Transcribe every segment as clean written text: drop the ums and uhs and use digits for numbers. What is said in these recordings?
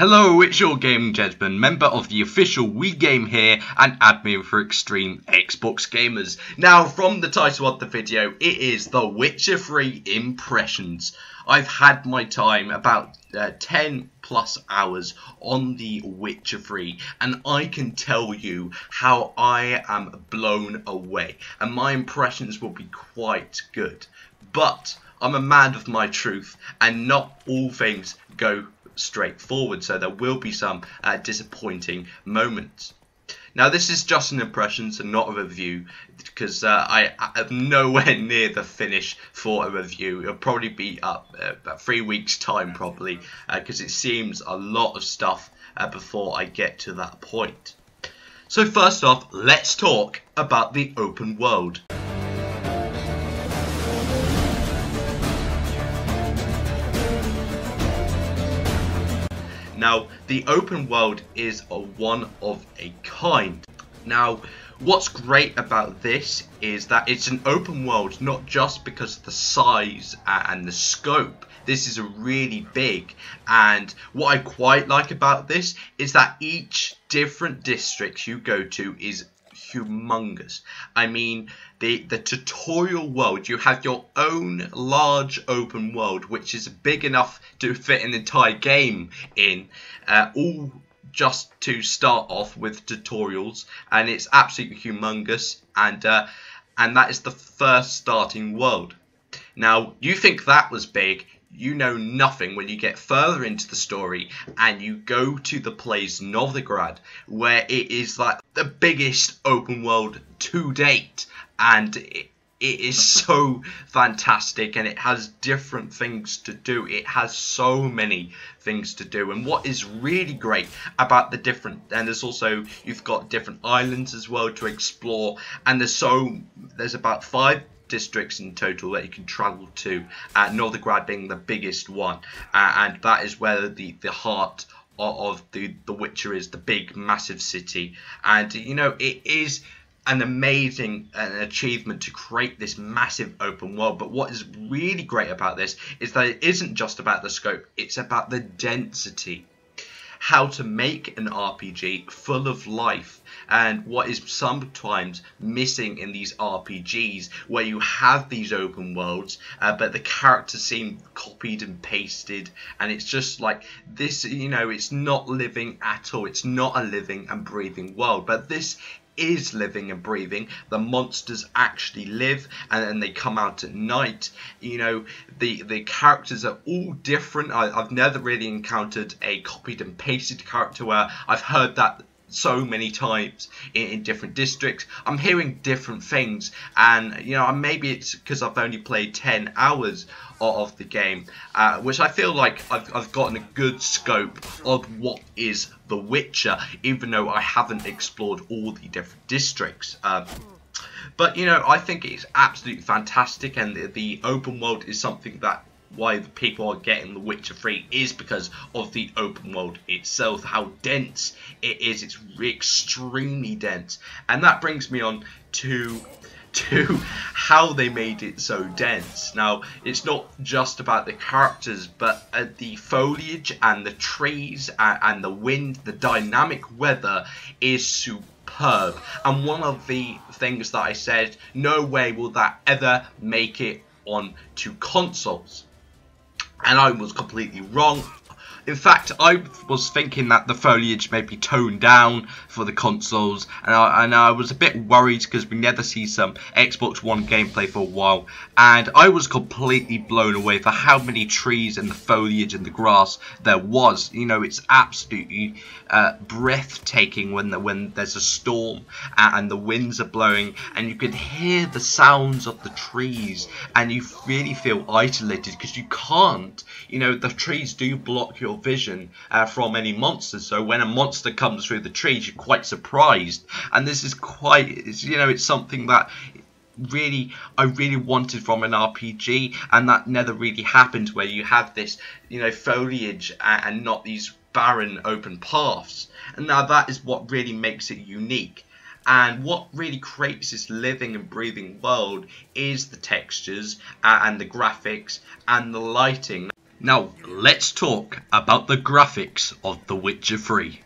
Hello, it's your gaming gentleman, member of the official Wii Game here and admin for Extreme Xbox Gamers. Now, from the title of the video, it is The Witcher 3 Impressions. I've had my time, about 10 plus hours on The Witcher 3, and I can tell you how I am blown away, and my impressions will be quite good. But I'm a man of my truth, and not all things go straightforward, so there will be some disappointing moments. Now, this is just an impression, so not a review, because I am nowhere near the finish for a review. It'll probably be up about 3 weeks time, probably, because it seems a lot of stuff before I get to that point. So first off, let's talk about the open world. Now, the open world is a one of a kind. Now, what's great about this is that it's an open world not just because of the size and the scope. This is a really big, and what I quite like about this is that each different district you go to is humongous. I mean, the tutorial world, you have your own large open world which is big enough to fit an entire game in, all just to start off with tutorials, and it's absolutely humongous, and that is the first starting world. Now, you think that was big. You know nothing when you get further into the story and you go to the place Novigrad, where it is like the biggest open world to date, and it is so fantastic, and it has different things to do. It has so many things to do, and what is really great about the different, and there's also, you've got different islands as well to explore, and there's about 5 districts in total that you can travel to, Novigrad being the biggest one, and that is where the heart of the Witcher is, the big massive city. And you know, it is an amazing achievement to create this massive open world, but what is really great about this is that it isn't just about the scope, it's about the density. How to make an RPG full of life, and what is sometimes missing in these RPGs where you have these open worlds, but the characters seem copied and pasted, and it's just like this, you know, it's not living at all. It's not a living and breathing world, but this is living and breathing. The monsters actually live, and they come out at night. You know, the characters are all different. I've never really encountered a copied and pasted character where I've heard that so many times in different districts. I'm hearing different things, and you know, maybe it's because I've only played 10 hours of the game, which I feel like I've gotten a good scope of what is The Witcher, even though I haven't explored all the different districts. But you know, I think it's absolutely fantastic, and the open world is something that why the people are getting The Witcher 3 is because of the open world itself, how dense it is. It's extremely dense, and that brings me on to how they made it so dense. Now, it's not just about the characters, but the foliage and the trees and the wind, the dynamic weather is superb. And one of the things that I said, no way will that ever make it onto consoles. And I was completely wrong. In fact, I was thinking that the foliage may be toned down for the consoles, and I was a bit worried because we never see some Xbox One gameplay for a while, and I was completely blown away for how many trees and the foliage and the grass there was. You know, it's absolutely breathtaking when there's a storm and the winds are blowing, and you can hear the sounds of the trees, and you really feel isolated because you can't, you know, the trees do block your vision from any monsters, so when a monster comes through the trees you're quite surprised, and this is quite, you know, it's something that I really wanted from an RPG, and that never really happens, where you have this, you know, foliage and not these barren open paths. And now that is what really makes it unique. And what really creates this living and breathing world is the textures and the graphics and the lighting. Now, let's talk about the graphics of The Witcher 3.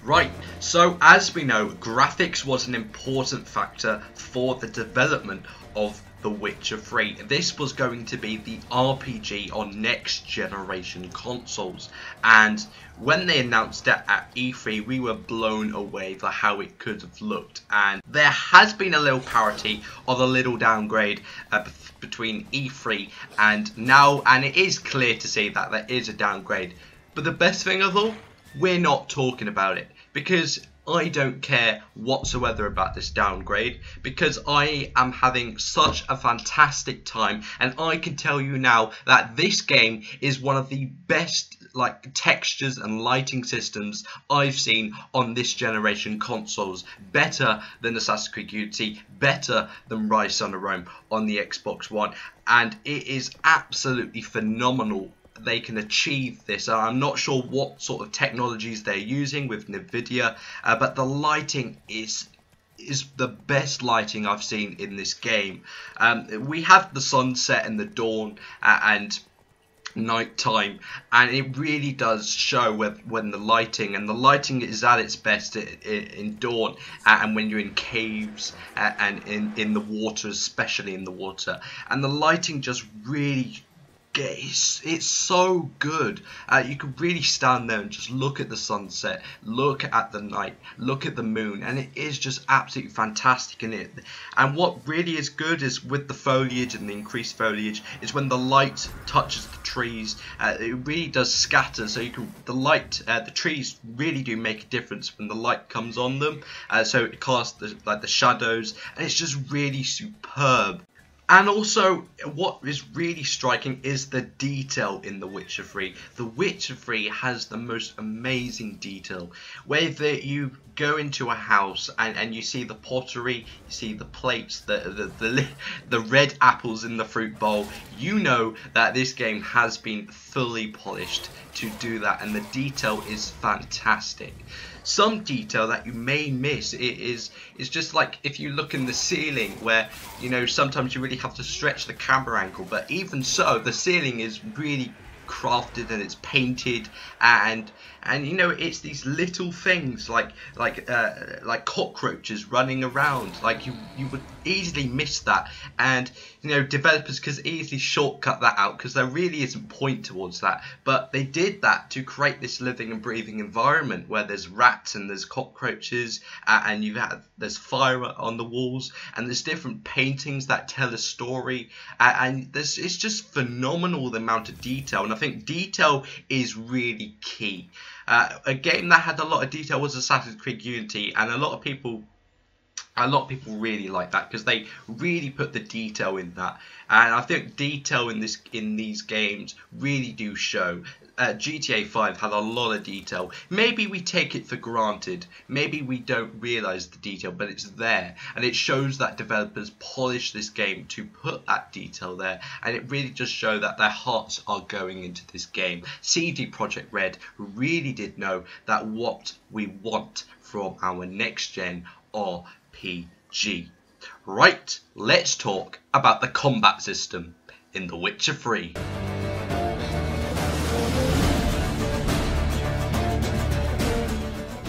Right, so as we know, graphics was an important factor for the development of The Witcher 3. This was going to be the RPG on next generation consoles, and when they announced it at E3, we were blown away for how it could have looked. And there has been a little parity or a little downgrade between E3 and now, and it is clear to see that there is a downgrade. But the best thing of all, we're not talking about it, because I don't care whatsoever about this downgrade, because I am having such a fantastic time, and I can tell you now that this game is one of the best textures and lighting systems I've seen on this generation consoles. Better than Assassin's Creed Unity, better than Rise Son of Rome on the Xbox One, and it is absolutely phenomenal they can achieve this. I'm not sure what sort of technologies they're using with Nvidia, but the lighting is the best lighting I've seen in this game. We have the sunset and the dawn and night time, and it really does show when the lighting is at its best in dawn, and when you're in caves and in the water, especially in the water, and the lighting just really it's so good. You can really stand there and just look at the sunset, look at the night, look at the moon, and it is just absolutely fantastic in it. And what really is good is with the foliage and the increased foliage is when the light touches the trees, it really does scatter. So you can the trees really do make a difference when the light comes on them. So it casts the shadows, and it's just really superb. And also, what is really striking is the detail in The Witcher 3. The Witcher 3 has the most amazing detail. Whether you go into a house and you see the pottery, you see the plates, the red apples in the fruit bowl, you know that this game has been fully polished to do that, and the detail is fantastic. Some detail that you may miss is just like if you look in the ceiling, where sometimes you really have to stretch the camera angle, but even so the ceiling is really crafted and it's painted, and it's these little things like cockroaches running around. You would easily miss that, and developers could easily shortcut that out because there really isn't point towards that, but they did that to create this living and breathing environment where there's rats and there's cockroaches, and there's fire on the walls, and there's different paintings that tell a story, and it's just phenomenal the amount of detail. And I think detail is really key. A game that had a lot of detail was Assassin's Creed Unity, and a lot of people really like that because they really put the detail in that. And I think detail in these games really do show. GTA 5 had a lot of detail. Maybe we take it for granted. Maybe we don't realise the detail, but it's there. And it shows that developers polish this game to put that detail there. And it really does show that their hearts are going into this game. CD Projekt Red really did know that what we want from our next gen RPG. Right, let's talk about the combat system in The Witcher 3.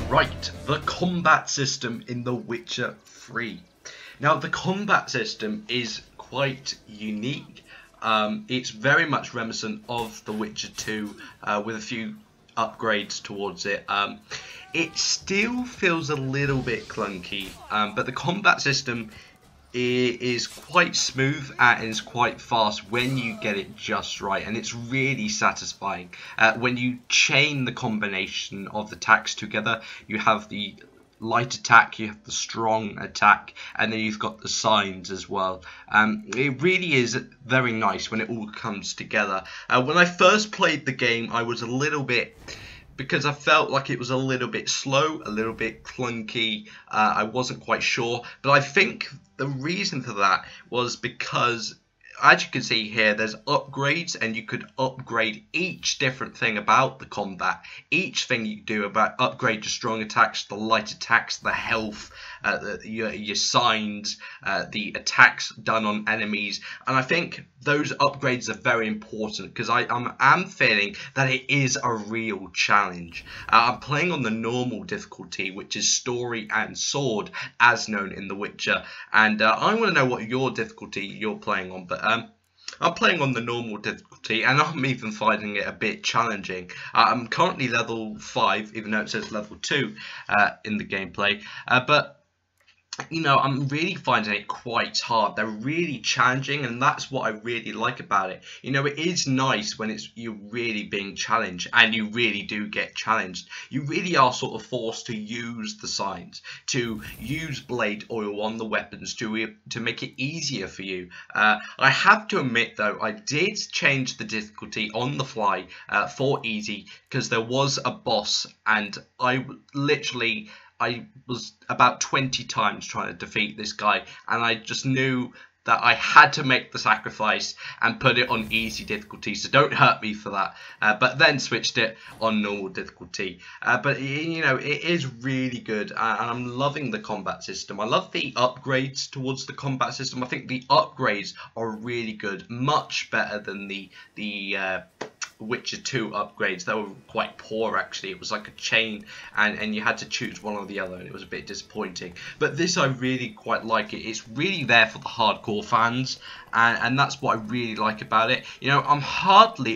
Right, the combat system in The Witcher 3. Now, the combat system is quite unique. It's very much reminiscent of The Witcher 2 with a few upgrades towards it. It still feels a little bit clunky, but the combat system is quite smooth and is quite fast when you get it just right, and it's really satisfying. When you chain the combination of the attacks together, you have the light attack, you have the strong attack, and then you've got the signs as well. It really is very nice when it all comes together. When I first played the game, I was a little bit, because I felt like it was a little bit slow, a little bit clunky. I wasn't quite sure, but I think the reason for that was because as you can see here, there's upgrades, and you could upgrade each different thing about the combat. Each thing you do about upgrade your strong attacks, the light attacks, the health, your signs, the attacks done on enemies. And I think those upgrades are very important because I'm feeling that it is a real challenge. I'm playing on the normal difficulty, which is story and sword, as known in The Witcher. And I want to know what your difficulty you're playing on, but I'm playing on the normal difficulty, and I'm even finding it a bit challenging. I'm currently level 5, even though it says level 2 in the gameplay, but you know, I'm really finding it quite hard. They're really challenging, and that's what I really like about it. You know, it is nice when you're really being challenged, and you really do get challenged. You really are sort of forced to use the signs, to use blade oil on the weapons to make it easier for you. I have to admit, though, I did change the difficulty on the fly for easy, because there was a boss, and I was about 20 times trying to defeat this guy, and I just knew that I had to make the sacrifice and put it on easy difficulty, so don't hurt me for that. But then switched it on normal difficulty. But you know, it is really good, and I'm loving the combat system. I love the upgrades towards the combat system. I think the upgrades are really good, much better than the Witcher 2 upgrades. They were quite poor, actually. It was like a chain, and you had to choose one or the other, and it was a bit disappointing. But this, I really quite like it. It's really there for the hardcore fans, and that's what I really like about it. You know, I hardly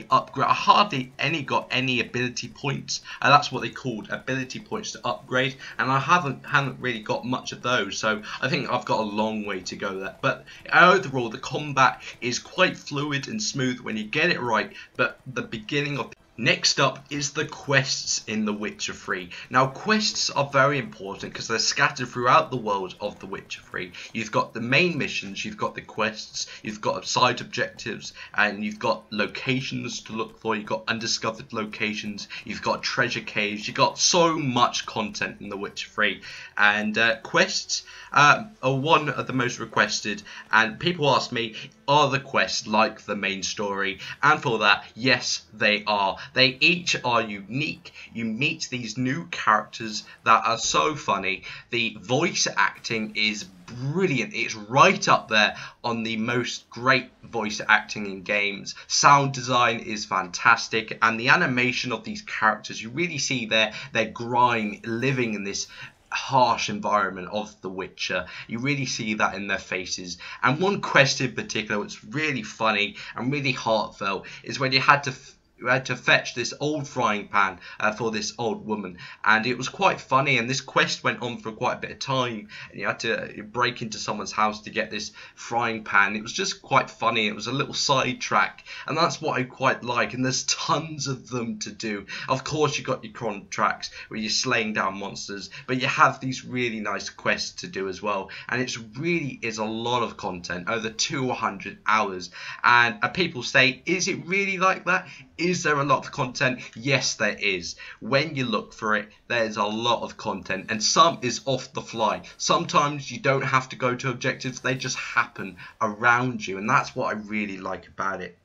got any ability points, and that's what they called ability points to upgrade, and I haven't really got much of those, so I think I've got a long way to go there. But overall, the combat is quite fluid and smooth when you get it right, but the beginning of Next up is the quests in The Witcher 3. Now, quests are very important because they're scattered throughout the world of The Witcher 3. You've got the main missions, you've got the quests, you've got side objectives, and you've got locations to look for. You've got undiscovered locations, you've got treasure caves, you've got so much content in The Witcher 3. And quests are one of the most requested, and people ask me, are the quests like the main story? And for that, yes, they are. They each are unique. You meet these new characters that are so funny. The voice acting is brilliant. It's right up there on the most great voice acting in games. Sound design is fantastic, and the animation of these characters, you really see their grind living in this harsh environment of The Witcher. You really see that in their faces. And one quest in particular, which is really funny and really heartfelt, is when you had to fetch this old frying pan for this old woman, and it was quite funny, and this quest went on for quite a bit of time, and you had to break into someone's house to get this frying pan. It was just quite funny. It was a little sidetrack, and that's what I quite like, and there's tons of them to do. Of course, you got your contracts where you're slaying down monsters, but you have these really nice quests to do as well, and it really is a lot of content, over 200 hours, and people say, is it really like that? Is there a lot of content? Yes, there is. When you look for it, there's a lot of content, and some is off the fly. Sometimes you don't have to go to objectives, they just happen around you, and that's what I really like about it.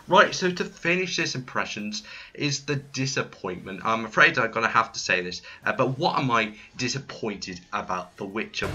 Right, so to finish this impressions is the disappointment. I'm afraid I'm going to have to say this, but what am I disappointed about The Witcher?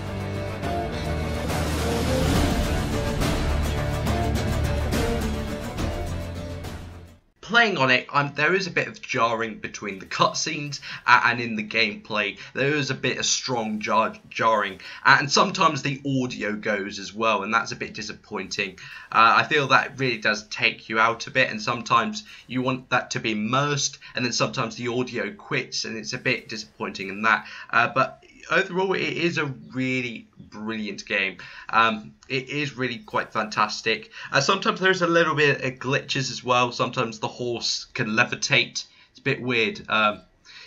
Playing on it, there is a bit of jarring between the cutscenes and in the gameplay. There is a bit of strong jarring, and sometimes the audio goes as well, and that's a bit disappointing. I feel that really does take you out a bit, and sometimes you want that to be immersed, and then sometimes the audio quits, and it's a bit disappointing in that. But overall, it is a really brilliant game. It is really quite fantastic. Sometimes there's a little bit of glitches as well. Sometimes the horse can levitate. It's a bit weird,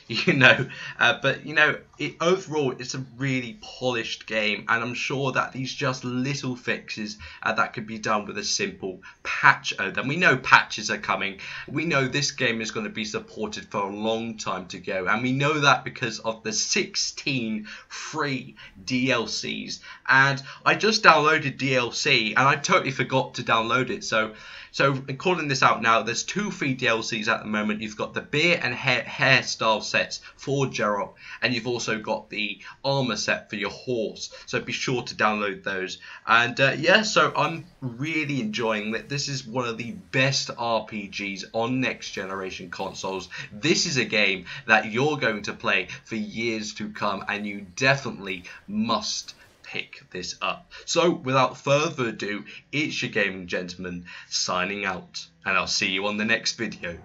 you know. But you know, overall, it's a really polished game, and I'm sure that these just little fixes that could be done with a simple patch. Then we know patches are coming. We know this game is going to be supported for a long time to go, and we know that because of the 16 free DLCs. And I just downloaded DLC, and I totally forgot to download it. So calling this out now, there's 2 free DLCs at the moment. You've got the beard and hairstyle sets for Geralt, and you've also got the armor set for your horse. So be sure to download those. And yeah, so I'm really enjoying that. This is one of the best RPGs on next generation consoles. This is a game that you're going to play for years to come, and you definitely must pick this up. So without further ado, it's your gaming gentleman signing out, and I'll see you on the next video.